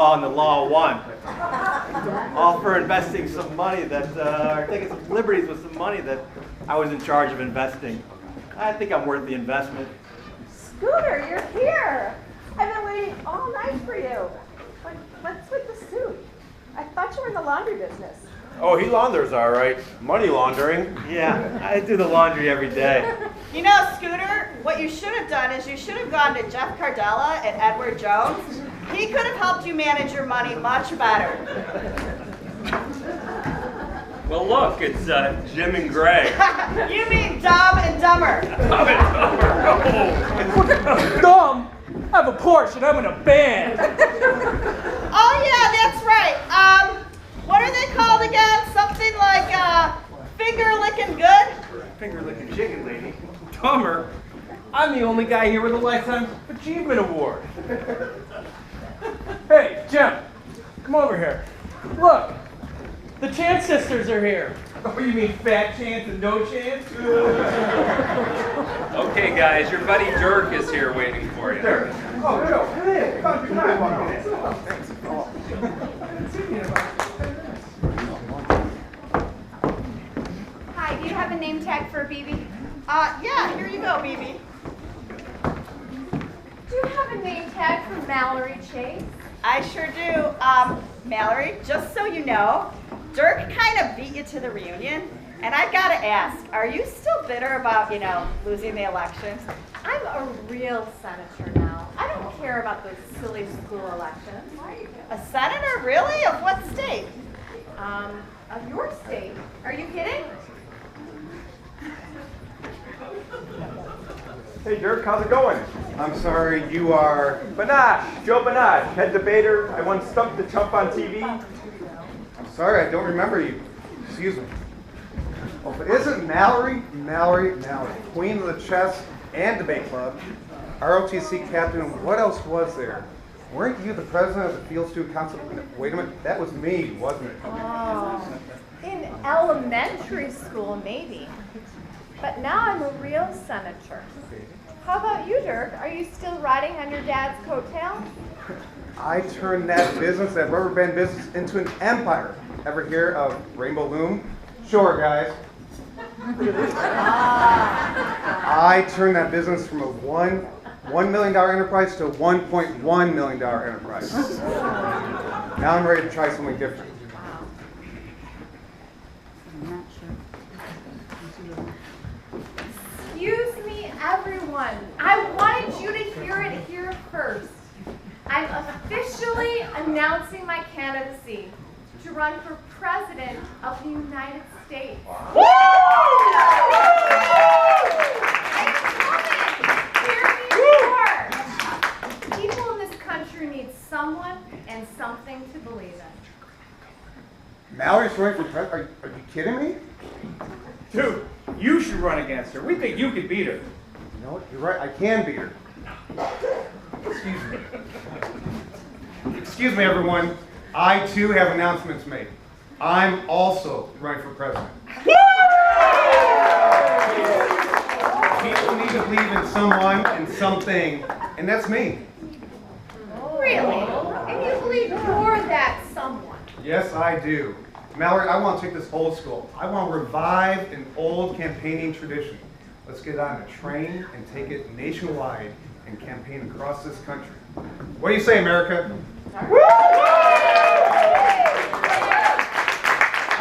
on the law won. All for investing some money that, or taking some liberties with some money that I was in charge of investing. I think I'm worth the investment. Scooter, you're here. I've been waiting all night for you. What's with the suit? I thought you were in the laundry business. Oh, he launders all right. Money laundering. Yeah, I do the laundry every day. You know, Scooter, what you should have done is you should have gone to Jeff Cardella and Edward Jones. He could have helped you manage your money much better. Well, look, it's Jim and Greg. You mean Dumb and Dumber. Dumb and Dumber. Dumb? I have a Porsche and I'm in a band. Oh, yeah, that's right. What are they called again? Something like finger licking good? Finger licking chicken lady. Dumber. I'm the only guy here with a Lifetime Achievement Award. Hey, Jim, come over here. Look, the Chance sisters are here. Oh, you mean Fat Chance and No Chance? Okay, guys, your buddy Dirk is here waiting for you. Dirk. Oh, Joe, come in. Come Hi, do you have a name tag for BB? Yeah, here you go, BB. Do you have a name tag for Mallory Chase? I sure do. Mallory, just so you know, Dirk kind of beat you to the reunion, and I've got to ask, are you still bitter about, losing the elections? I'm a real senator now. I don't care about those silly school elections. A senator, really? Of what state? Of your state. Are you kidding? Hey, Dirk, how's it going? I'm sorry, you are... Banash, Joe Banash, head debater. I once stumped the chump on TV. I'm sorry, I don't remember you. Excuse me. Oh, but isn't Mallory, Queen of the Chess and Debate Club, ROTC captain, what else was there? Weren't you the president of the Field Student Council? Wait a minute, that was me, wasn't it? Oh, in elementary school, maybe. But now I'm a real senator. How about you, Dirk? Are you still riding on your dad's coattails? I turned that business, that rubber band business, into an empire. Ever hear of Rainbow Loom? Sure, guys. I turned that business from a $1 million enterprise to a $1.1 million enterprise. Now I'm ready to try something different. Excuse me, everyone. I wanted you to hear it here first. I'm officially announcing my candidacy to run for President of the United States. Woo! I'm coming. Hear me roar. People in this country need someone and something to believe in. Mallory's running for president? Are you kidding me? Dude, you should run against her. We think you could beat her. You know what? You're right. I can beat her. Excuse me. Excuse me, everyone. I, too, have announcements to make. I'm also running for president. People need to believe in someone and something, and that's me. Really? And you believe you're that someone? Yes, I do. Mallory, I want to take this old school. I want to revive an old campaigning tradition. Let's get on a train and take it nationwide and campaign across this country. What do you say, America? I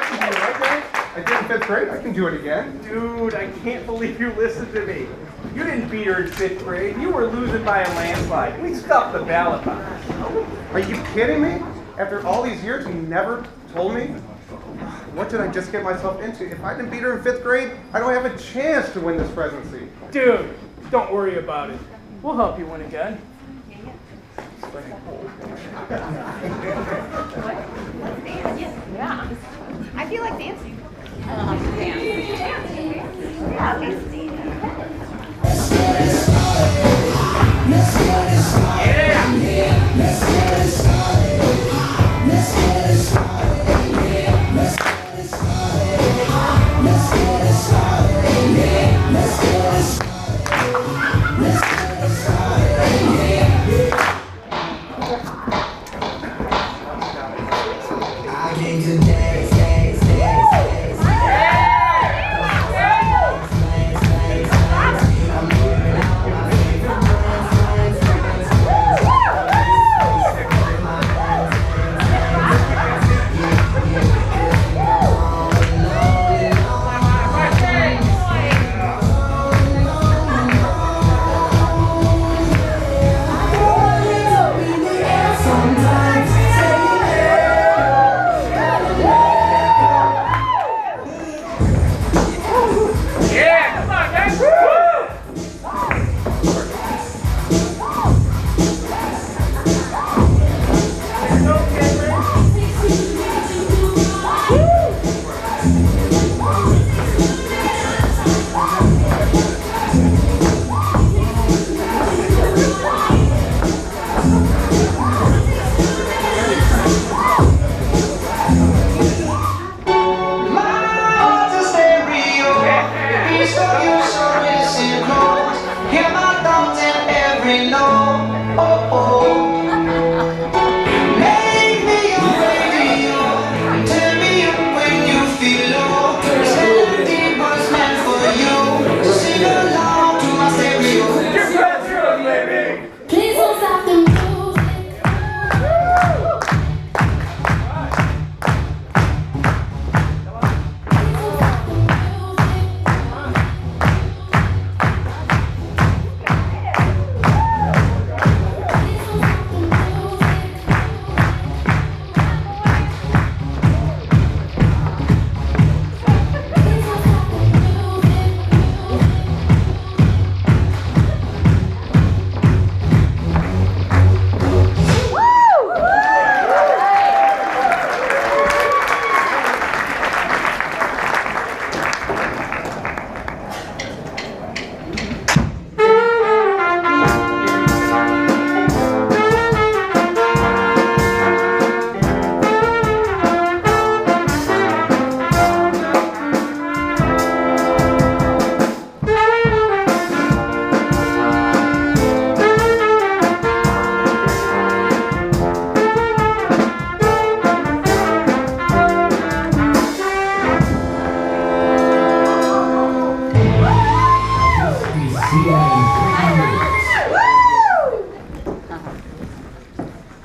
can do it, right? I did in 5th grade. I can do it again. Dude, I can't believe you listened to me. You didn't beat her in 5th grade. You were losing by a landslide. We stuffed the ballot box. Are you kidding me? After all these years, you never told me? What did I just get myself into? If I didn't beat her in 5th grade, I don't have a chance to win this presidency. Dude, don't worry about it. We'll help you win again. Yeah. I feel like dancing. I love to dance. Yeah, let's working today.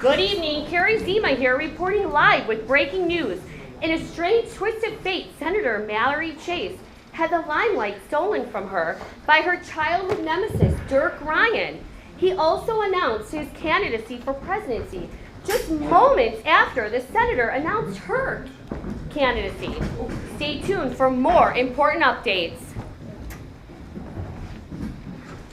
Good evening, Carrie Zima here reporting live with breaking news. In a strange twist of fate, Senator Mallory Chase had the limelight stolen from her by her childhood nemesis, Dirk Ryan. He also announced his candidacy for presidency just moments after the senator announced her candidacy. Stay tuned for more important updates.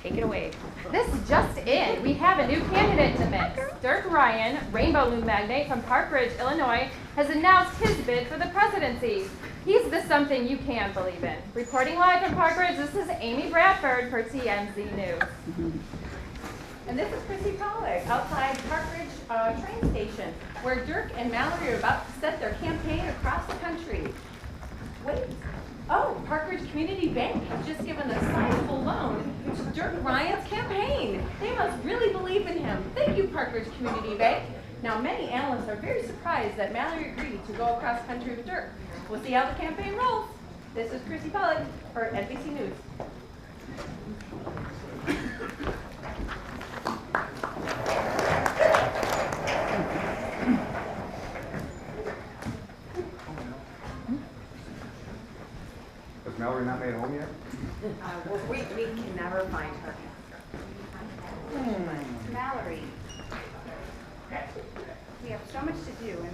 Take it away. This just in, we have a new candidate to mix. Dirk Ryan, Rainbow Loom magnate from Park Ridge, Illinois, has announced his bid for the presidency. He's the something you can believe in. Reporting live from Park Ridge, this is Amy Bradford for TMZ News. And this is Chrissy Pollack outside Park Ridge train station, where Dirk and Mallory are about to set their campaign across the country. Wait. Oh, Park Ridge Community Bank has just given a sizable loan to Dirk Ryan's campaign. They must really believe in him. Thank you, Park Ridge Community Bank. Now, many analysts are very surprised that Mallory agreed to go across country with Dirk. We'll see how the campaign rolls. This is Chrissy Pollack for NBC News. Has Mallory not made it home yet? Well, we can never find her. Mallory, we have so much to do.